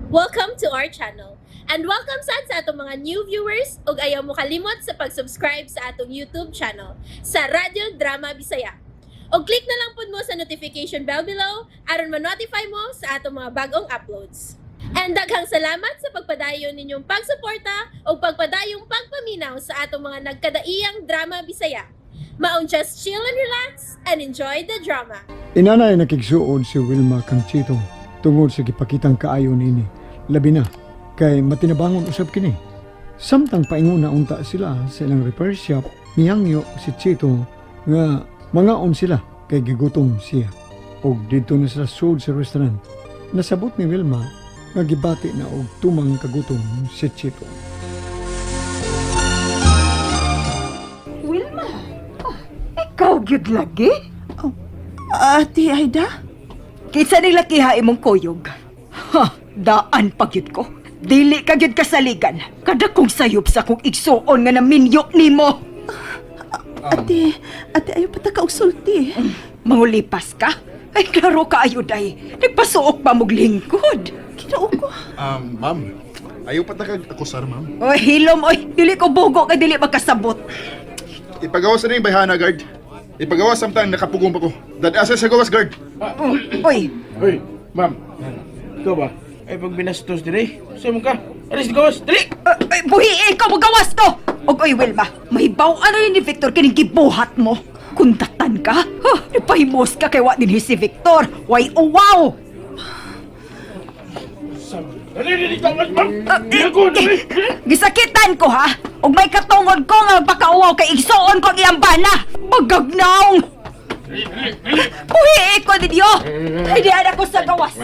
Welcome to our channel. And welcome sa atong mga new viewers ug ayaw mo kalimot sa pag-subscribe sa atong YouTube channel sa Radio Drama Bisaya. O click na lang pud mo sa notification bell below aron ma-notify mo sa atong mga bagong uploads. And daghang salamat sa pagpadayon ninyong pagsuporta o pagpadayong pagpaminaw sa atong mga nagkadaiyang drama Bisaya. Maong just chill and relax and enjoy the drama. Inanay nakigsuod si Wilma kang Chito tungod sa gipakitang kaayo nini. Labi na kay matinabangon usab kini. Samtang painguna unta sila sa ilang repair shop, miyangyo si Chito nga mangaon sila kay gigutom siya. Og dito na sila sud sa restaurant. Nasabot ni Wilma nga gibati na og tumang kagutom si Chito. Wilma, ikaw gyud lagi? Ate Aida? Kinsa nila kiha imong kuyog? Ha, daan pa gyud ko. Dili ka gyud kasaligan. Kada kong sayop sa kong igsuon nga naminyo nimo. Ate ayaw pa ta kausulti. Mangulipas ka? Ay, klaro ka ayo day. Nagpasuok pa mog lingkod. Kinao ko. Ma'am, ayaw pa takag akusar, ma'am. Oy, hilom, oy. Dili ko bugo kay dili magkasabot. Ipagawas na yung bayhana, guard. Ipagawas samtang nakapugong pa ko. Dad-asa sa gawas, guard. Oy, Hoy, ma'am. Ikaw ba? Ay, pag binastos dire, saan mo ka? Alis, gawas, dali! ay, buhiin ko mo gawas to. Og oy, Wilma, mahibaw ano ni Victor kining gibuhat mo. Kundatan ka? Huh, ipahimos ka kay wa din si Victor. Why, oh wow! Dali, gawas, ma'am! Dali ko, dali! Gisakitan ko ha. Og may katungod ko nga magpakauwaw kay igsoon ko ang iyang bana. Bagagnaong! Uy, ko ninyo! Ay, diyan ako sa gawas.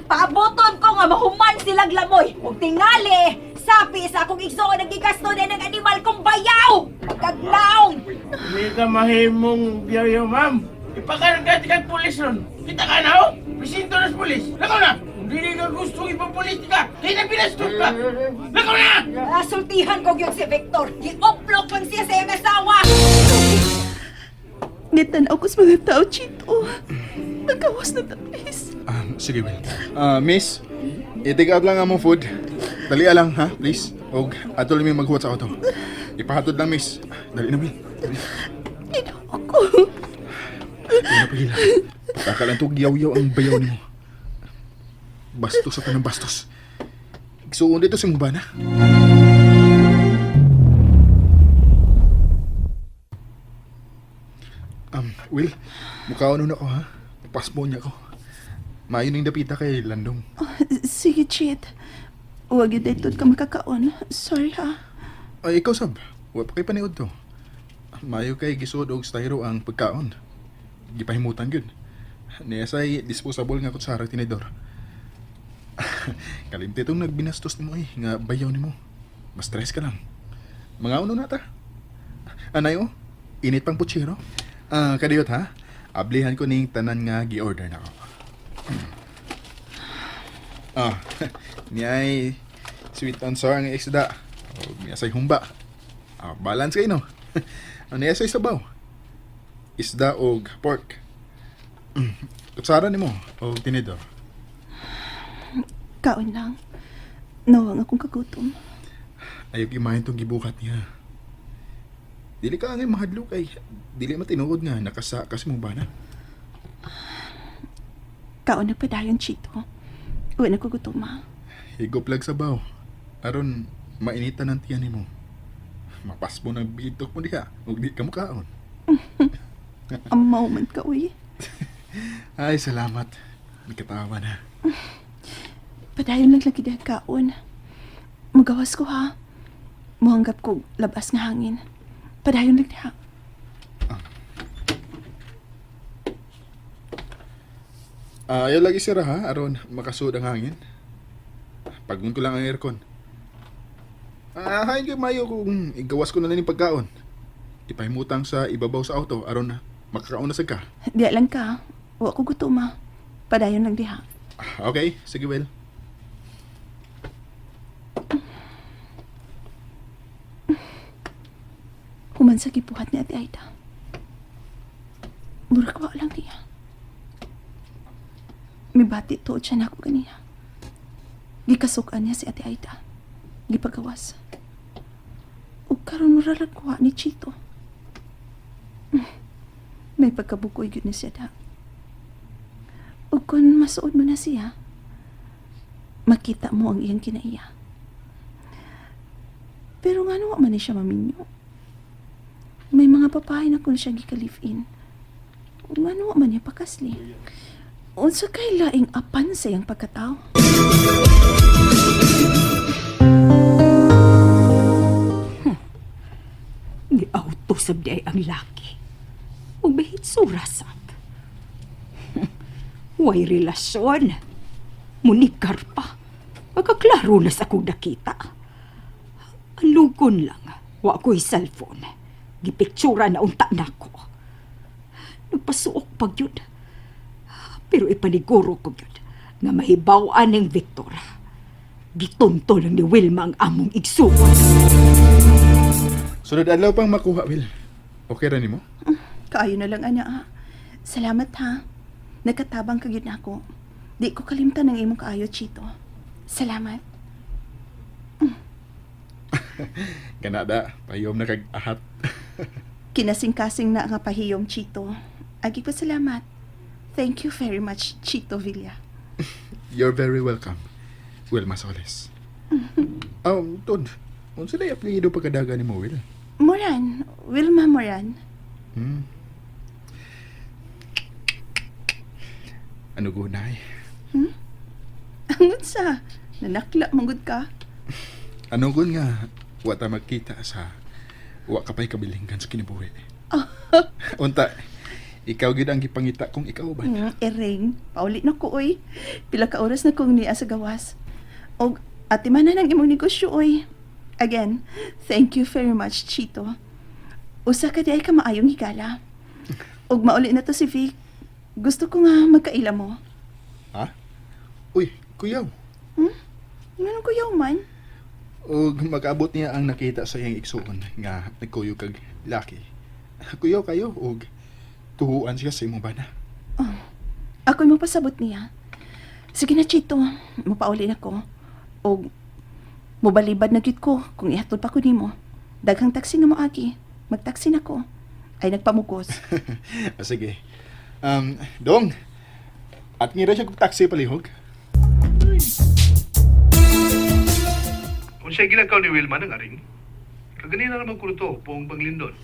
Paaboton ko nga mahuman silang lamoy. Huwag tingali! Sapi sa akong igsoon ang gigasto na ng animal kong bayaw! Bagagnaong! Hindi ka mahimong biyaw, ma'am. Ipakarga kang pulis ron. Kita ka na, oh? Presinto na sa pulis. Lakaw na! Kung hindi ka gustong ipapulis ka, kaya na binastos ka! Lakaw na! Nasultihan ko yun si Victor. Gi-upload pang siya sa iyong asawa! Ngitanaw ko sa mga tao, Chito. Nagawas na ta, please. Sige, Will. Miss, i-take out lang ang mong food. Dali lang, ha? Please. Og atol mi maghuwat sa auto. Ipahatod lang, miss. Dali na, Will. Dali. Inaw ako. Pinapahila. Kakalan to giyaw-yaw ang bayaw ni mo. Bastos at ng bastos. Igsuon dito si Mubana. Will, mukhaon na ako, ha? Pasmo niya ako. Maayo ning dapita kay Landong. Sige, Chit. Huwag yun dito ka makakaon. Sorry, ha? Ay, ikaw, Sab. Huwag pa kay paniod to. Maayo kay gisod og styro ang pagkaon. Gipahimutan yun. Niyasay disposable nga kutsara tinidor. Kalimti itong nagbinastos ni mo nga bayaw ni mo. Mas stress ka lang. Mga uno na ta. Anay o, init pang putsiro. Kadiyot ha, ablihan ko ning tanan nga gi-order na ako. Niyay sweet and sour nga isda. O niyasay humba. Balance kayo no. Niyasay sabaw. Isda o pork. Kutsara ni mo o tinidor. Kaon lang. Nawang akong kagutom. Ayaw imahin tong gibukat niya. Dili ka ngay mahadlo kay dili matinuod nga nakasa kasi mo bana. Kaon na pa dayon, Chito. Uwi na ko gutom, ha? Higop lag sabaw. Aron mainitan ang tiyan mo. Mapas mo ng bitok mo diha ug di ka mukaon. Amaw man ka, uy. Ay salamat. May katawa na. Padayon lang lagi dahil kaon. Magawas ko, ha? Muhanggap ko labas nga hangin. Padayon lang diha. Ayaw lagi sira ha, aron makasud ang hangin. Pagun ko lang ang aircon. Hain kay mayo kung igawas ko na lang yung pagkaon. Ipahimutang sa ibabaw sa auto aron makakaon na sa ka. Di lang ka. Huwag ko gutom, ha? Padayon lang diha. Okay, sige well. Human sa gibuhat ni Ate Aida. Murag wa lang niya. May bati to siya na ako ganiya. Gikasukan niya si Ate Aida. Gipagawas. O karon mura lagwa ni Chito. May pagkabukoy yun ni siya da. O kung masuod mo na siya, makita mo ang iyang kinaiya. Pero nga nawa man ni siya maminyo. May mga babae na kung siya gika-live-in. O nga nawa man niya pakasli. Unsa kay laing apan sa iyang pagkatao? Ni auto sabday ang laki. Ubahit surasap. Way relasyon. Munikar pa. Magkaklaro na sa kong nakita. Ang lugon lang. Wa ko'y cellphone. Gipiktsura na unta na ko. Nagpasuok pag yun. Pero ipaniguro ko yun nga mahibawaan ng Victor. Gitonto lang ni Wilma ang among igsuwan. Sunod adlaw pang makuha, Will. Okay ra nimo? Kaayo na lang, ana, ha? Salamat, ha? Nagkatabang ka yun ako. Di ko kalimtan ng imong kaayo, Chito. Salamat. Kanada, payom na kag ahat. Kinasing-kasing na nga pahiyom, Chito. Agi pa salamat. Thank you very much, Chito Villa. You're very welcome, Will Masoles. Tod, kung sila apelido pagkadaga ni mo, Will? Moran. Wilma Moran. Ano gunay? Angon sa? Nanakla, manggod ka. Ano gun nga, wa ta magkita sa wa ka pa'y kabilinggan sa kinibuhi. Unta, ikaw gid ang gipangita kung ikaw ba? Ereng. Paulit na ko, oy. Pila ka oras na kong niya sa gawas. O, ati man na ng imong negosyo, oy. Again, thank you very much, Chito. Usa ka di ay ka maayong higala. Og mauli na to si Vic. Gusto ko nga magkaila mo. Ha? Uy, kuyaw. Ganun ko yaw man. Og mag-abot niya ang nakita sa iyang igsuon nga nagkuyo kag laki. Kuyaw kayo og tuhuan siya sa imong bana. Ako'y mapasabot niya. Sige na, Chito. Mapauli na ko. O, mubalibad na gyud ko kung ihatod pa ko nimo. Daghang taksi nga mo agi. Magtaksi na ko. Ay nagpamugos. Sige. Dong. At ngira siya kong taxi palihog. Kung siya ginagaw ni Wilma ng aring, kaganina naman ko ito, pong Banglindon.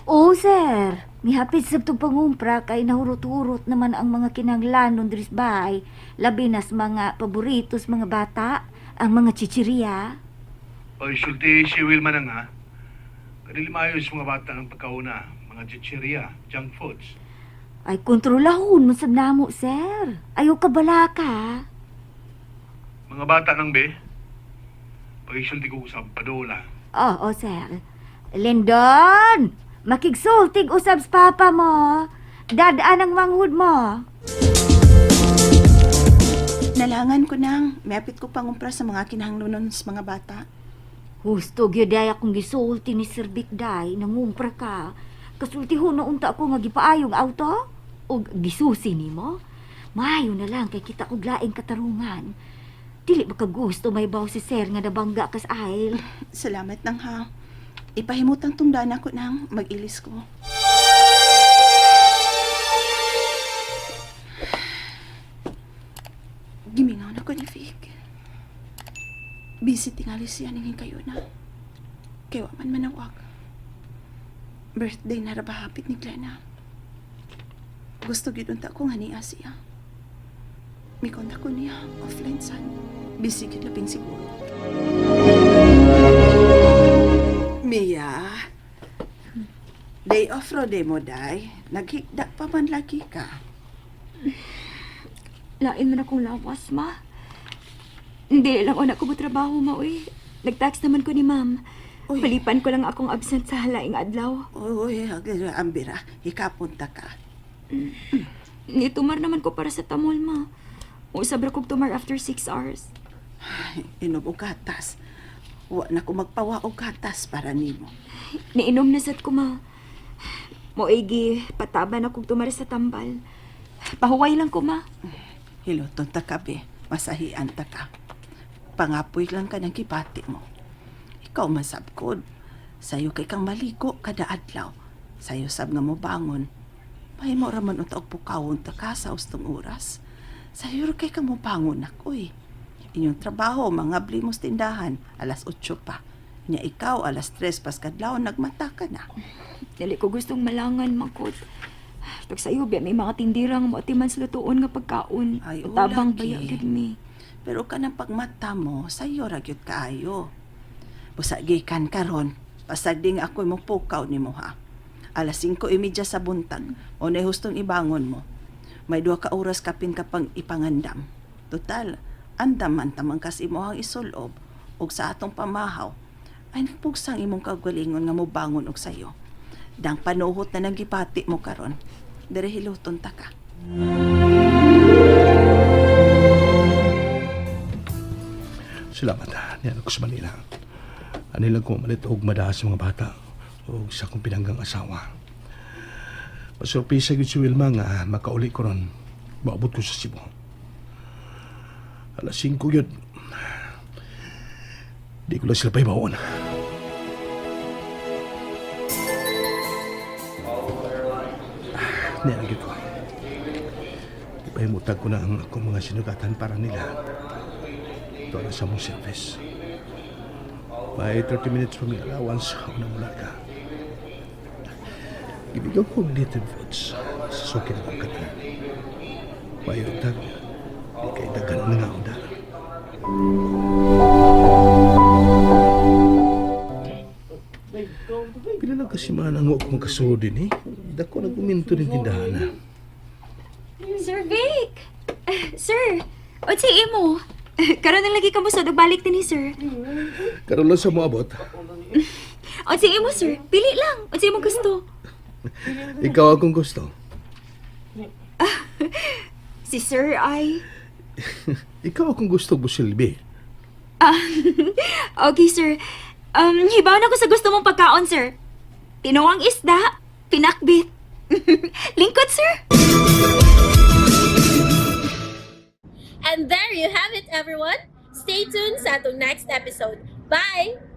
Oo, sir. Mihapit sa itong pangumpra kay nahurot-hurot naman ang mga kinanglanon dris bahay. Labi nas mga paboritos, mga bata, ang mga chichiriya. O isulti si Wilma na nga, kadilimayos mga bata ang pagkauna, mga chichirya, junk foods. Ay, kontrolahon mo sa namo, sir. Ayaw ka bala ka. Mga bata ng be, pag-isulti ko sa padola. Oo, sir. Lindon! Makigsultig usab sa papa mo. Dadaan ang manghud mo. Nalangan ko nang. Mayapit ko pangumpra sa mga kinahanglunon sa mga bata. Husto gyud akong gisulti ni Sir Vic Day, nangumpra ka. Kasulti ho na unta ako nga gipaayong auto o gisusi nimo. Maayo na lang kay kita og laing katarungan. Dili ba ka gusto may baw si Sir nga nabangga kas aisle? Salamat nang, ha. Ipahimutang tungdan ako nang mag-ilis ko. Gimingaw na ko ni Vic. Busy tingali siya ningin kayo na. Kaya man manawag. Birthday na rabahapit ni Glenna. Gusto gid unta ko nga niya siya. Mikonta ko niya offline san. Busy gid labing siguro. Mia, day off ro day mo, day. Naghigda pa man lagi ka. Lain man akong lawas, ma. Hindi lang ako ko trabaho, ma, uy. Nag-text naman ko ni ma'am. Uy. Palipan ko lang akong absent sa halaing adlaw. Uy, ambira, ikapunta ka. Nitumar naman ko para sa tamol, ma. Usabra kong tumar after 6 hours. Inom og gatas. Wa na ko magpawa og gatas para nimo. Niinom na sad ko, ma. Moigi, pataban akong tumar sa tambal. Pahuway lang ko, ma. Hiloton ta ka be, masahian ta ka. Pangapoy lang ka ng kipati mo. Ikaw masabkod. Sayo kay kang maligo kada adlaw. Sayo sab nga mo bangon. Mahimo raman unta og pukawon ta ka sa ustong oras. Sayo kay kang mo bangon ako'y. Inyong trabaho, mga blimos tindahan, alas 8 pa. Nya ikaw, alas 3 pas kadlaw, nagmata ka na. Dali ko gustong malangan, Makot. Pag sa'yo, biya may mga tindirang maatiman sa lutuon nga pagkaon. Ay, Tabang lagi. baya gid mi. Pero kanang pagmata mo, sayo ragyot kaayo. Busagikan karon, pasagding ako mo pukaw ni mo ha. Alas 5:30 sa buntag, o na hustong ibangon mo. May 2 ka oras kapin ka pang ipangandam. Total, andam man tamang kasi mo ang isulob, og sa atong pamahaw, ay nagpugsang imong kagalingon nga mo bangon og sayo. Dang panuhot na nang gipati mo karon, dire hiluton ta ka. Salamat ha. Niyan ako sa Manila. Anilang ko malit og madahas sa mga bata o sa kong pinanggang asawa. Masurpresa yun si Wilma nga makauli ko ron. Maabot ko sa Cebu. Alas 5 yun. Di ko lang sila paibawon. Niyan ko. Ipahimutag ko na ang akong mga sinugatan para nila. Ito na sa mong service. May 30 minutes from your allowance o na mula ka. Ibigaw ko ang native foods sa suki ng kanya. May utag, di kay dagan na nga uda. Pila lang kasi manango akong kasulod din eh. Dako na guminto ng tindahan na. Sir Vic! Sir! O si Imo? Karon lang lagi ka mo sa balik din ni sir. Karoon lang sa moabot. O si Imo, sir. Pili lang. O si Imo gusto. Ikaw akong gusto. Si sir ay... Ikaw akong gusto, Busilbi. Okay, sir. Hibaw na ko sa gusto mong pagkaon, sir. Tinuang isda, pinakbit. Lingkod, sir. And there you have it, everyone. Stay tuned sa atong next episode. Bye!